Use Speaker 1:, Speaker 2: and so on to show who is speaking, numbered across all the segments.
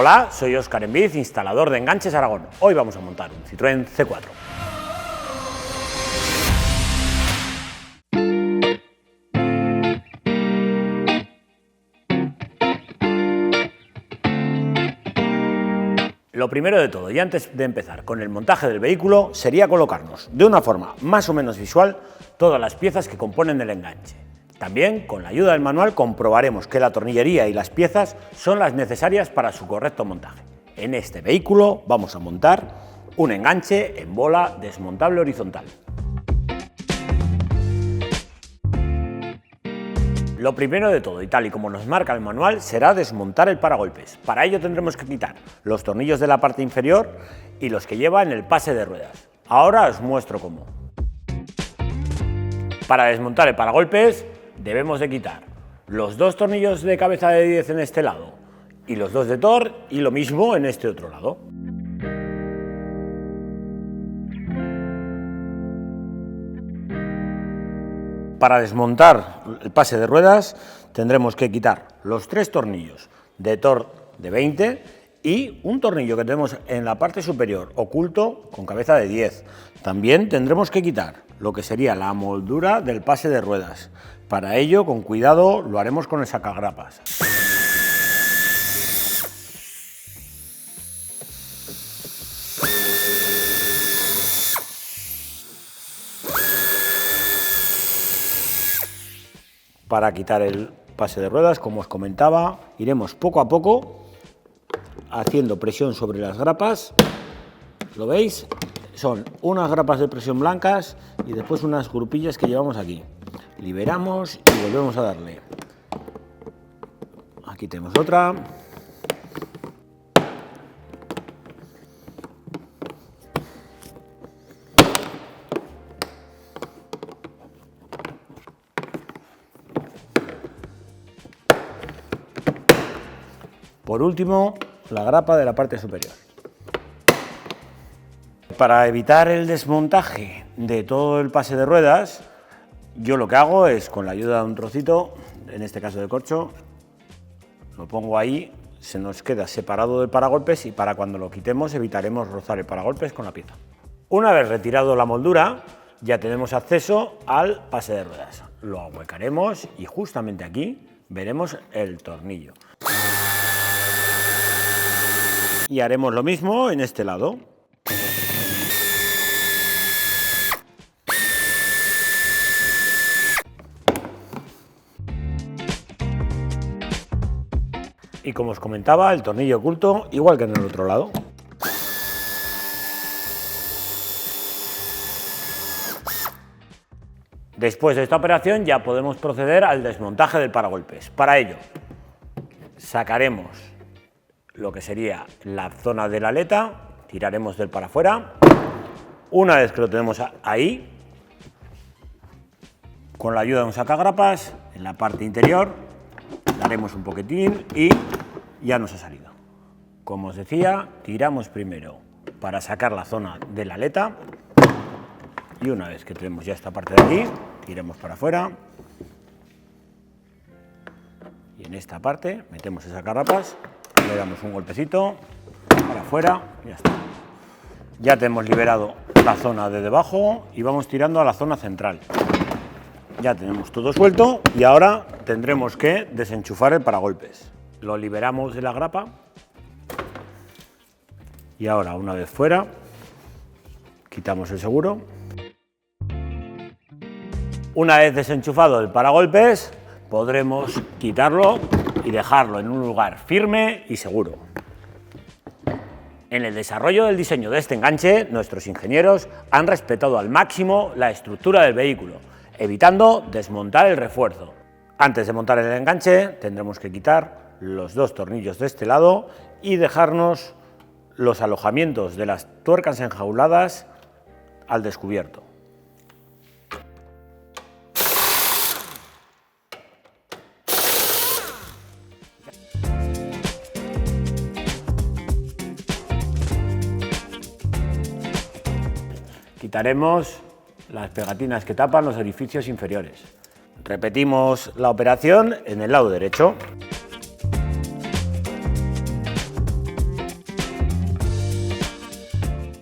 Speaker 1: Hola, soy Óscar Enviz, instalador de Enganches Aragón. Hoy vamos a montar un Citroën C4. Lo primero de todo, y antes de empezar con el montaje del vehículo, sería colocarnos de una forma más o menos visual todas las piezas que componen el enganche. También, con la ayuda del manual, comprobaremos que la tornillería y las piezas son las necesarias para su correcto montaje. En este vehículo vamos a montar un enganche en bola desmontable horizontal. Lo primero de todo, y tal y como nos marca el manual, será desmontar el paragolpes. Para ello tendremos que quitar los tornillos de la parte inferior y los que lleva en el pase de ruedas. Ahora os muestro cómo. Para desmontar el paragolpes debemos de quitar los dos tornillos de cabeza de 10 en este lado y los dos de Thor, y lo mismo en este otro lado. Para desmontar el pase de ruedas tendremos que quitar los tres tornillos de Thor de 20 y un tornillo que tenemos en la parte superior oculto con cabeza de 10. También tendremos que quitar lo que sería la moldura del pase de ruedas. Para ello, con cuidado, lo haremos con el sacagrapas. Para quitar el pase de ruedas, como os comentaba, iremos poco a poco haciendo presión sobre las grapas. ¿Lo veis? Son unas grapas de presión blancas y después unas grupillas que llevamos aquí. Liberamos y volvemos a darle. Aquí tenemos otra. Por último, la grapa de la parte superior. Para evitar el desmontaje de todo el pase de ruedas, yo lo que hago es, con la ayuda de un trocito, en este caso de corcho, lo pongo ahí, se nos queda separado del paragolpes y para cuando lo quitemos evitaremos rozar el paragolpes con la pieza. Una vez retirado la moldura, ya tenemos acceso al pase de ruedas. Lo ahuecaremos y justamente aquí veremos el tornillo. Y haremos lo mismo en este lado. Y como os comentaba, el tornillo oculto, igual que en el otro lado. Después de esta operación ya podemos proceder al desmontaje del paragolpes. Para ello, sacaremos lo que sería la zona de la aleta, tiraremos del para afuera. Una vez que lo tenemos ahí, con la ayuda de un sacagrapas, en la parte interior, daremos un poquitín y ya nos ha salido. Como os decía, tiramos primero para sacar la zona de la aleta y una vez que tenemos ya esta parte de aquí, tiramos para afuera y en esta parte metemos el sacagrapas. Le damos un golpecito para afuera y ya está. Ya tenemos liberado la zona de debajo y vamos tirando a la zona central. Ya tenemos todo suelto y ahora tendremos que desenchufar el paragolpes. Lo liberamos de la grapa y ahora, una vez fuera, quitamos el seguro. Una vez desenchufado el paragolpes, podremos quitarlo y dejarlo en un lugar firme y seguro. En el desarrollo del diseño de este enganche, nuestros ingenieros han respetado al máximo la estructura del vehículo, evitando desmontar el refuerzo. Antes de montar el enganche, tendremos que quitar los dos tornillos de este lado y dejarnos los alojamientos de las tuercas enjauladas al descubierto. Quitaremos las pegatinas que tapan los orificios inferiores. Repetimos la operación en el lado derecho.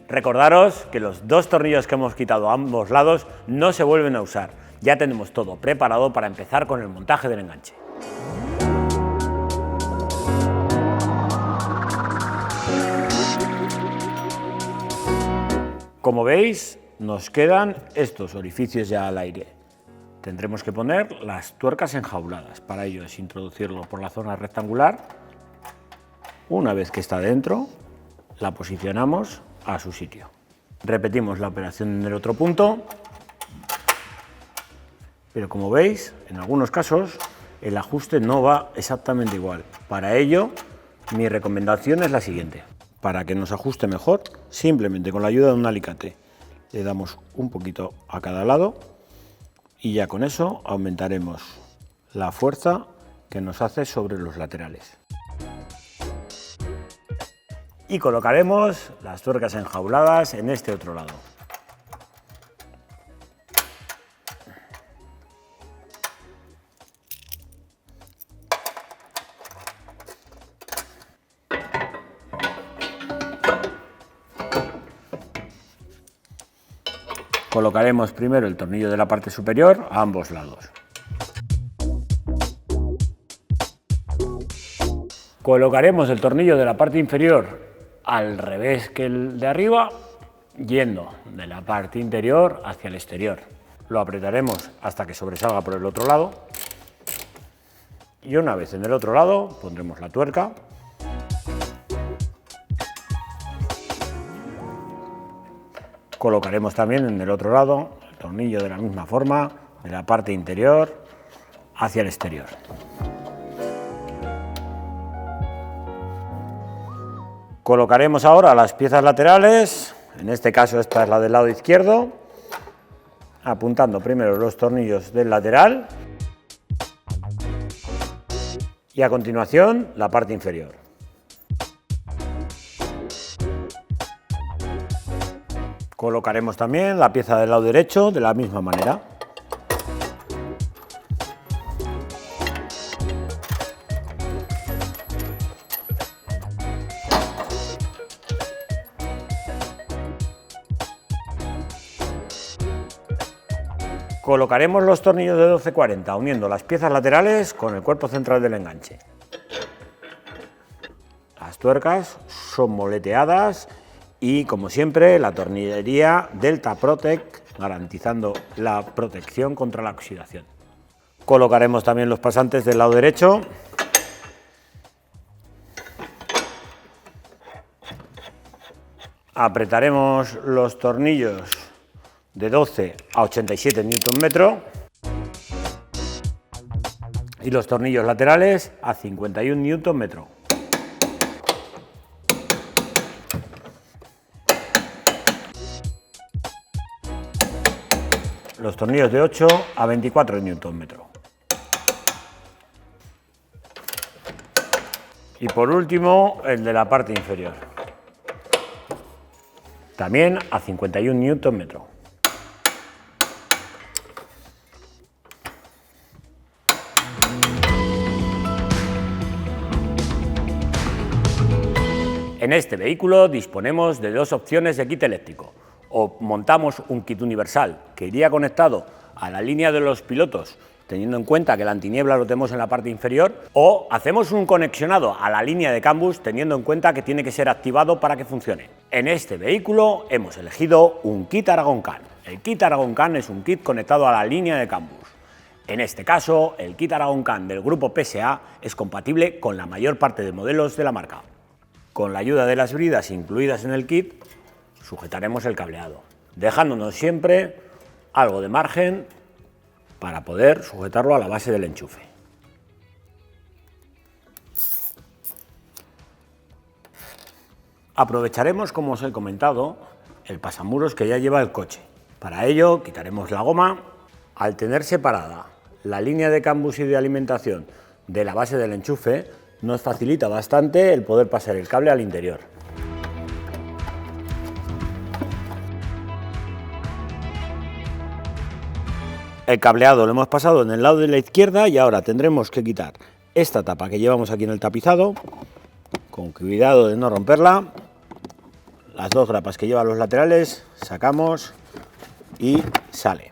Speaker 1: Recordaros que los 2 tornillos que hemos quitado a ambos lados no se vuelven a usar. Ya tenemos todo preparado para empezar con el montaje del enganche. Como veis, nos quedan estos orificios ya al aire. Tendremos que poner las tuercas enjauladas. Para ello es introducirlo por la zona rectangular. Una vez que está dentro, la posicionamos a su sitio. Repetimos la operación en el otro punto, pero como veis, en algunos casos el ajuste no va exactamente igual. Para ello, mi recomendación es la siguiente. Para que nos ajuste mejor, simplemente con la ayuda de un alicate le damos un poquito a cada lado y ya con eso aumentaremos la fuerza que nos hace sobre los laterales. Y colocaremos las tuercas enjauladas en este otro lado. Colocaremos primero el tornillo de la parte superior a ambos lados. Colocaremos el tornillo de la parte inferior al revés que el de arriba, yendo de la parte interior hacia el exterior. Lo apretaremos hasta que sobresalga por el otro lado. Y una vez en el otro lado, pondremos la tuerca. Colocaremos también en el otro lado el tornillo de la misma forma, de la parte interior hacia el exterior. Colocaremos ahora las piezas laterales, en este caso esta es la del lado izquierdo, apuntando primero los tornillos del lateral y a continuación la parte inferior. Colocaremos también la pieza del lado derecho de la misma manera. Colocaremos los tornillos de 1240 uniendo las piezas laterales con el cuerpo central del enganche. Las tuercas son moleteadas y, como siempre, la tornillería Delta Protect, garantizando la protección contra la oxidación. Colocaremos también los pasantes del lado derecho. Apretaremos los tornillos de 12 a 87 Nm y los tornillos laterales a 51 Nm. Los tornillos de 8 a 24 Nm. Y por último, el de la parte inferior, también a 51 Nm. En este vehículo disponemos de 2 opciones de kit eléctrico. O montamos un kit universal que iría conectado a la línea de los pilotos, teniendo en cuenta que la antiniebla lo tenemos en la parte inferior, o hacemos un conexionado a la línea de CAN-BUS teniendo en cuenta que tiene que ser activado para que funcione. En este vehículo hemos elegido un kit Aragon CAN. El kit Aragon CAN es un kit conectado a la línea de CAN-BUS. En este caso, el kit Aragon CAN del grupo PSA es compatible con la mayor parte de modelos de la marca. Con la ayuda de las bridas incluidas en el kit, sujetaremos el cableado, dejándonos siempre algo de margen para poder sujetarlo a la base del enchufe. Aprovecharemos, como os he comentado, el pasamuros que ya lleva el coche. Para ello quitaremos la goma. Al tener separada la línea de CAN-BUS y de alimentación de la base del enchufe, nos facilita bastante el poder pasar el cable al interior. El cableado lo hemos pasado en el lado de la izquierda y ahora tendremos que quitar esta tapa que llevamos aquí en el tapizado, con cuidado de no romperla. las dos grapas que llevan los laterales, sacamos y sale.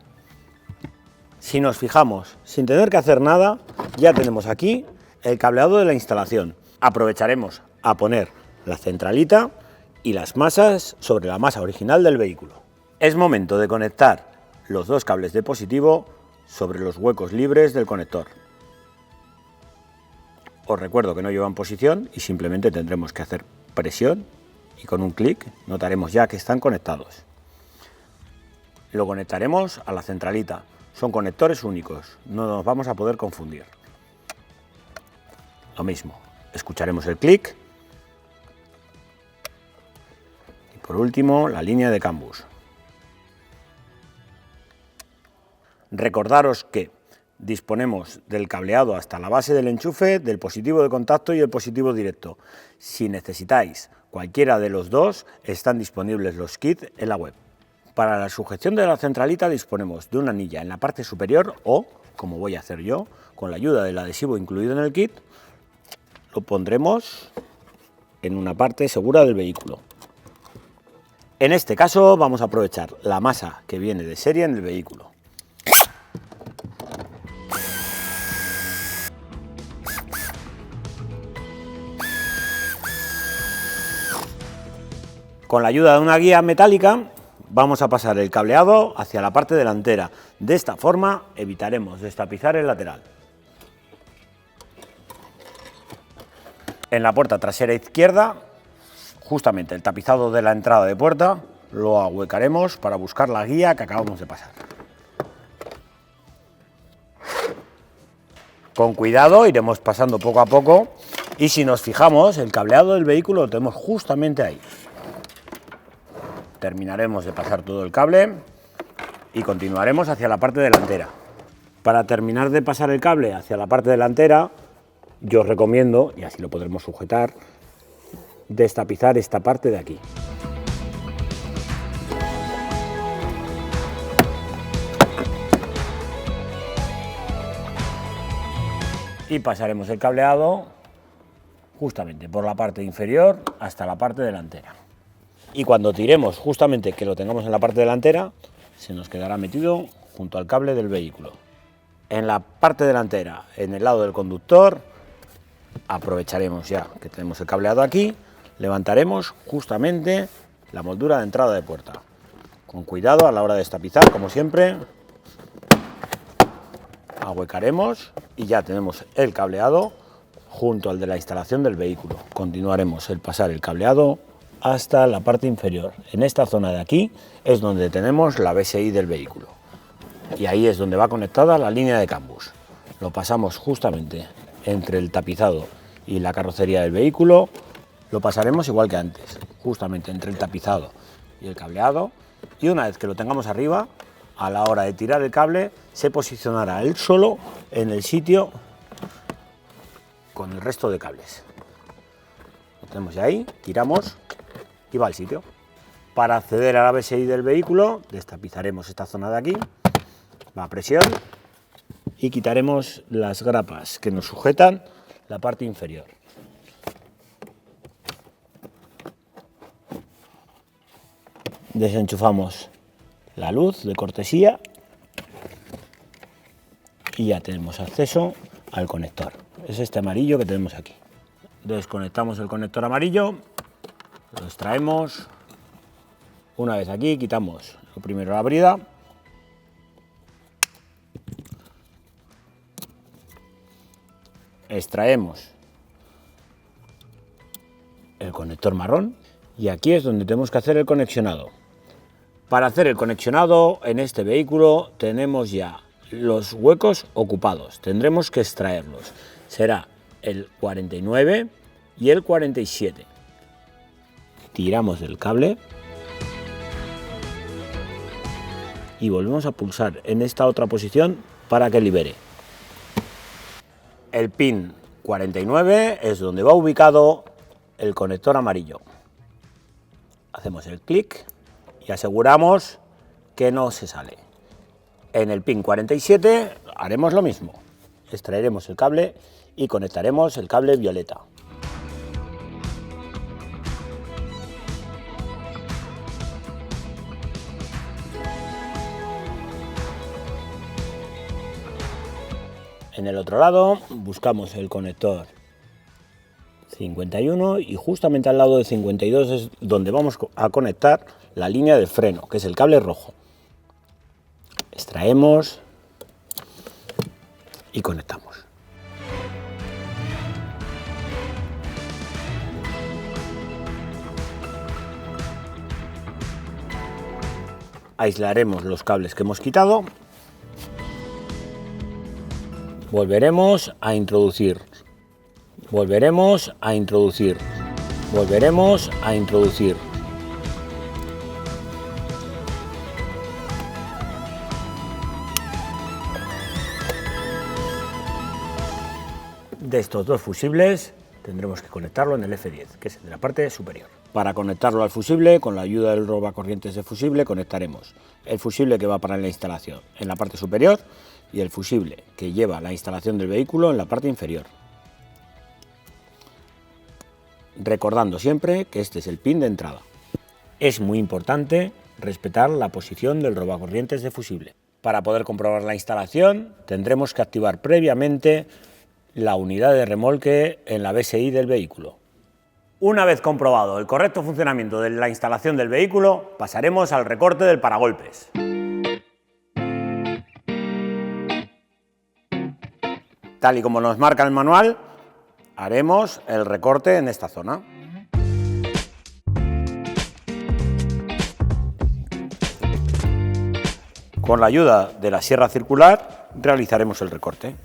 Speaker 1: Si nos fijamos, sin tener que hacer nada, ya tenemos aquí el cableado de la instalación. Aprovecharemos a poner la centralita y las masas sobre la masa original del vehículo. Es momento de conectar los dos cables de positivo sobre los huecos libres del conector. Os recuerdo que no llevan posición y simplemente tendremos que hacer presión y con un clic notaremos ya que están conectados. Lo conectaremos a la centralita. Son conectores únicos, no nos vamos a poder confundir. Lo mismo, escucharemos el clic. Y por último, la línea de CAN bus. Recordaros que disponemos del cableado hasta la base del enchufe, del positivo de contacto y el positivo directo. Si necesitáis cualquiera de los dos, están disponibles los kits en la web. Para la sujeción de la centralita disponemos de una anilla en la parte superior o, como voy a hacer yo, con la ayuda del adhesivo incluido en el kit, lo pondremos en una parte segura del vehículo. En este caso vamos a aprovechar la masa que viene de serie en el vehículo. Con la ayuda de una guía metálica vamos a pasar el cableado hacia la parte delantera. De esta forma evitaremos destapizar el lateral. En la puerta trasera izquierda, justamente el tapizado de la entrada de puerta, lo ahuecaremos para buscar la guía que acabamos de pasar. Con cuidado iremos pasando poco a poco y si nos fijamos el cableado del vehículo lo tenemos justamente ahí. Terminaremos de pasar todo el cable y continuaremos hacia la parte delantera. Para terminar de pasar el cable hacia la parte delantera, yo os recomiendo, y así lo podremos sujetar, destapizar esta parte de aquí. Y pasaremos el cableado justamente por la parte inferior hasta la parte delantera. Y cuando tiremos justamente que lo tengamos en la parte delantera, se nos quedará metido junto al cable del vehículo. En la parte delantera, en el lado del conductor, aprovecharemos ya que tenemos el cableado aquí, levantaremos justamente la moldura de entrada de puerta. Con cuidado a la hora de destapizar, como siempre, ahuecaremos y ya tenemos el cableado junto al de la instalación del vehículo. Continuaremos el pasar el cableado hasta la parte inferior. En esta zona de aquí es donde tenemos la BSI del vehículo y ahí es donde va conectada la línea de CAN bus. Lo pasamos justamente entre el tapizado y la carrocería del vehículo, lo pasaremos igual que antes, justamente entre el tapizado y el cableado, y una vez que lo tengamos arriba, a la hora de tirar el cable se posicionará él solo en el sitio con el resto de cables. Lo tenemos ya ahí, tiramos y va al sitio. Para acceder a la BSI del vehículo, destapizaremos esta zona de aquí, va a presión y quitaremos las grapas que nos sujetan la parte inferior. Desenchufamos la luz de cortesía y ya tenemos acceso al conector. Es este amarillo que tenemos aquí. Desconectamos el conector amarillo, lo extraemos. Una vez aquí quitamos lo primero la brida, extraemos el conector marrón y aquí es donde tenemos que hacer el conexionado. Para hacer el conexionado en este vehículo tenemos ya los huecos ocupados, tendremos que extraerlos. Será el 49 y el 47. Tiramos del cable y volvemos a pulsar en esta otra posición para que libere. El pin 49 es donde va ubicado el conector amarillo. Hacemos el clic y aseguramos que no se sale. En el pin 47 haremos lo mismo. Extraeremos el cable y conectaremos el cable violeta. En el otro lado buscamos el conector 51 y justamente al lado de 52 es donde vamos a conectar la línea de freno, que es el cable rojo. Extraemos y conectamos. Aislaremos los cables que hemos quitado. Volveremos a introducir. Volveremos a introducir. Volveremos a introducir. De estos dos fusibles tendremos que conectarlo en el F10, que es el de la parte superior. Para conectarlo al fusible, con la ayuda del robacorrientes de fusible, conectaremos el fusible que va para la instalación en la parte superior y el fusible que lleva la instalación del vehículo en la parte inferior. Recordando siempre que este es el pin de entrada. Es muy importante respetar la posición del robacorrientes de fusible. Para poder comprobar la instalación, tendremos que activar previamente la unidad de remolque en la BSI del vehículo. Una vez comprobado el correcto funcionamiento de la instalación del vehículo, pasaremos al recorte del paragolpes. Tal y como nos marca el manual, haremos el recorte en esta zona. Con la ayuda de la sierra circular realizaremos el recorte.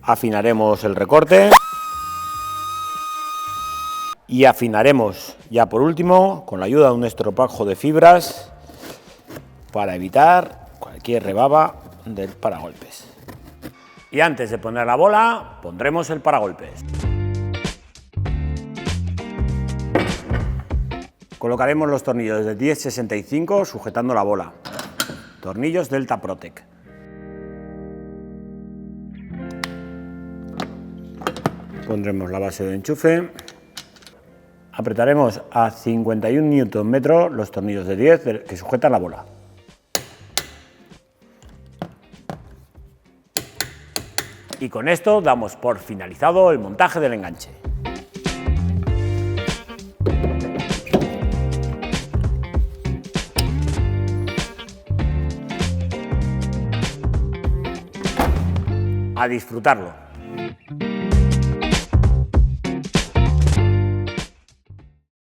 Speaker 1: Afinaremos el recorte y afinaremos ya por último con la ayuda de un estropajo de fibras para evitar cualquier rebaba del paragolpes. Y antes de poner la bola, pondremos el paragolpes. Colocaremos los tornillos de 10-65 sujetando la bola. Tornillos Delta Protec. Pondremos la base de enchufe. Apretaremos a 51 Nm los tornillos de 10 que sujetan la bola. Y con esto damos por finalizado el montaje del enganche. A disfrutarlo.